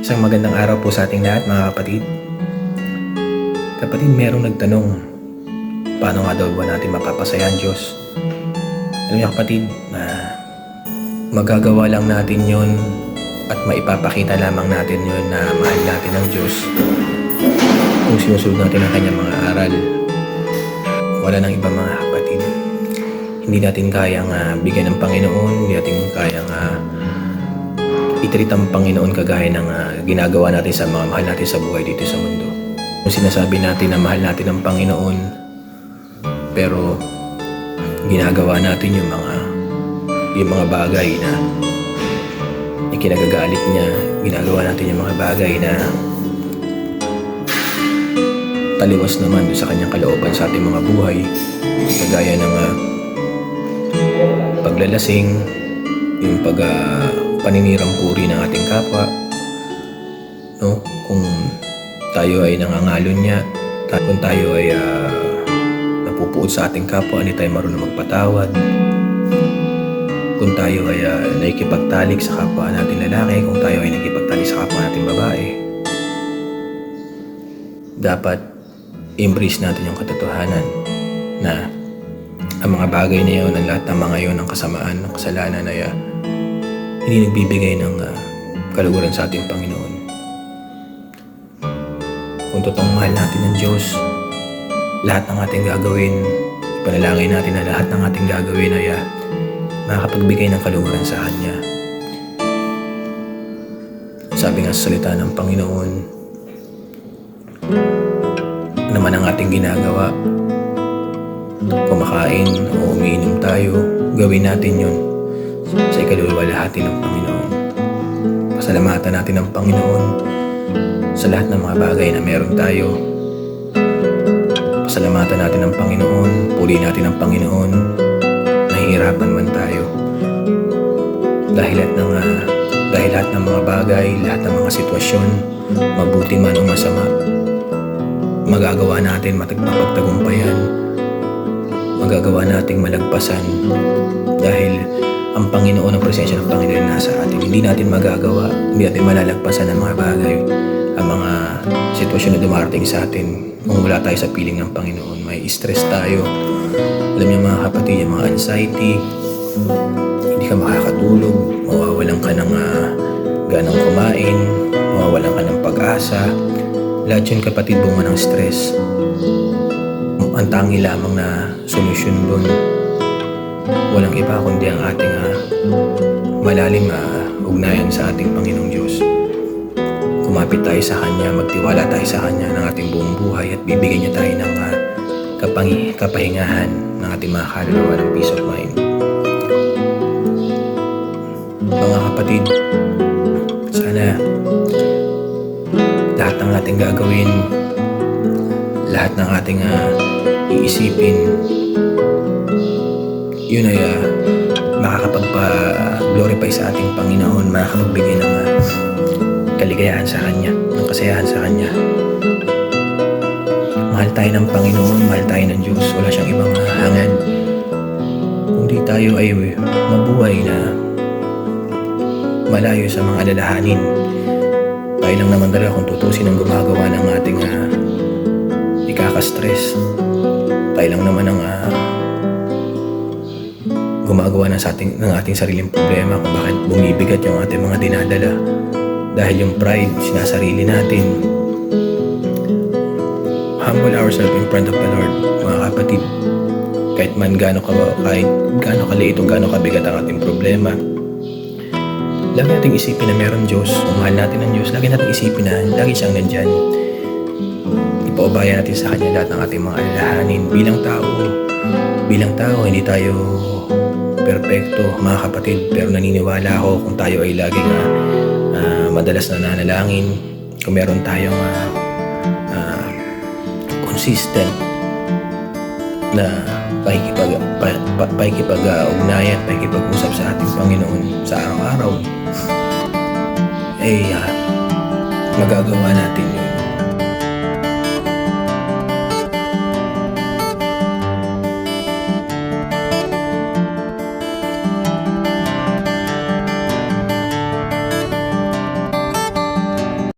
Isang magandang araw po sa ating lahat mga kapatid. Kapatid, merong nagtanong, paano nga daw ba natin mapapasaya ang Diyos? Alam niyo kapatid, magagawa lang natin yon at maipapakita lamang natin yon na mahal natin ang Diyos kung sinusunod natin ang kanyang mga aral. Wala nang iba mga kapatid. Hindi natin kayang bigyan ng Panginoon, hindi natin kayang itreat ang Panginoon kagaya ng ginagawa natin sa mga mahal natin sa buhay dito sa mundo. Kung sinasabi natin na mahal natin ang Panginoon, pero ginagawa natin yung mga bagay na ikinagagalit niya, ginagawa natin yung mga bagay na taliwas naman sa kanyang kalooban sa ating mga buhay, kagaya ng paglalasing, yung paninirang puri ng ating kapwa, no? Kung tayo ay nangangalon niya, kung tayo ay napupuot sa ating kapwa, hindi tayo marunong magpatawad, kung tayo ay nakikipagtalik sa kapwa natin lalaki, kung tayo ay nakikipagtalik sa kapwa natin babae, dapat embrace natin yung katotohanan na ang mga bagay na yun, ang lahat ng mga yun, ang kasamaan, ang kasalanan ay hindi nagbibigay ng kaluguran sa ating Panginoon. Kung totoong mahal natin ng Diyos, lahat ng ating gagawin, ipanalangin natin na lahat ng ating gagawin ay makakapagbigay ng kaluguran sa Kanya. Sabi nga sa salita ng Panginoon, ano man ang ating ginagawa, kumakain o umiinom tayo, gawin natin yun sa ikaluwalhati ng Panginoon. Pasalamatan natin ang Panginoon sa lahat ng mga bagay na meron tayo. Pasalamatan natin ang Panginoon, purihin natin ang Panginoon, nahihirapan man tayo. Dahil lahat ng mga bagay, lahat ng mga sitwasyon, mabuti man o masama, magagawa natin mapagtagumpayan, magagawa nating malagpasan dahil ang Panginoon, ang presensya ng Panginoon nasa atin. Hindi natin magagawa, hindi natin malalagpasan ang mga bagay, ang mga sitwasyon na dumarating sa atin kung wala tayo sa piling ng Panginoon. May stress tayo. Alam niyo mga kapatid, yung mga anxiety, hindi ka makakatulog, mawawalan ka ng ganang kumain, mawawalan ka ng pag-asa. Lahat yun kapatid, bunga ng stress. Ang tangi lamang na solusyon doon, walang iba kundi ang ating malalim ugnayan sa ating Panginoong Diyos. Kumapit tayo sa Kanya, magtiwala tayo sa Kanya ng ating buong buhay at bibigyan niya tayo ng kapahingahan ng ating mga kaluluwa ng peace of mind. Mga kapatid, sana lahat ng ating gagawin, lahat ng ating iisipin, yun ay makakapagpa-glorify sa ating Panginoon, makakapagbigay ng kaligayahan sa Kanya, ng kasayahan sa Kanya. Mahal tayo ng Panginoon, mahal tayo ng Diyos. Wala siyang ibang hangad. Kundi tayo ay mabuhay na malayo sa mga alalahanin. Tayo lang naman talaga kung tutusin ang gumagawa ng ating ikaka-stress. Tayo lang naman ang gumagawa ng ating sariling problema kung bakit bumibigat yung ating mga dinadala. Dahil yung pride, sinasarili natin. Humble ourselves in front of the Lord, mga kapatid. Kahit gaano kaliit o gaano kabigat ang ating problema, lagi nating isipin na meron Diyos. Kung mahal natin ang Diyos, lagi nating isipin na lagi siyang nandyan. Ipaubaya natin sa Kanya lahat ng ating mga alalahanin. Bilang tao, hindi tayo perfecto, mga kapatid. Pero naniniwala ako kung tayo ay laging madalas na nanalangin, kung meron tayong consistent na pakikipag-ugnayan, pakikipag-usap sa ating Panginoon sa araw-araw, ay magagawa natin yun.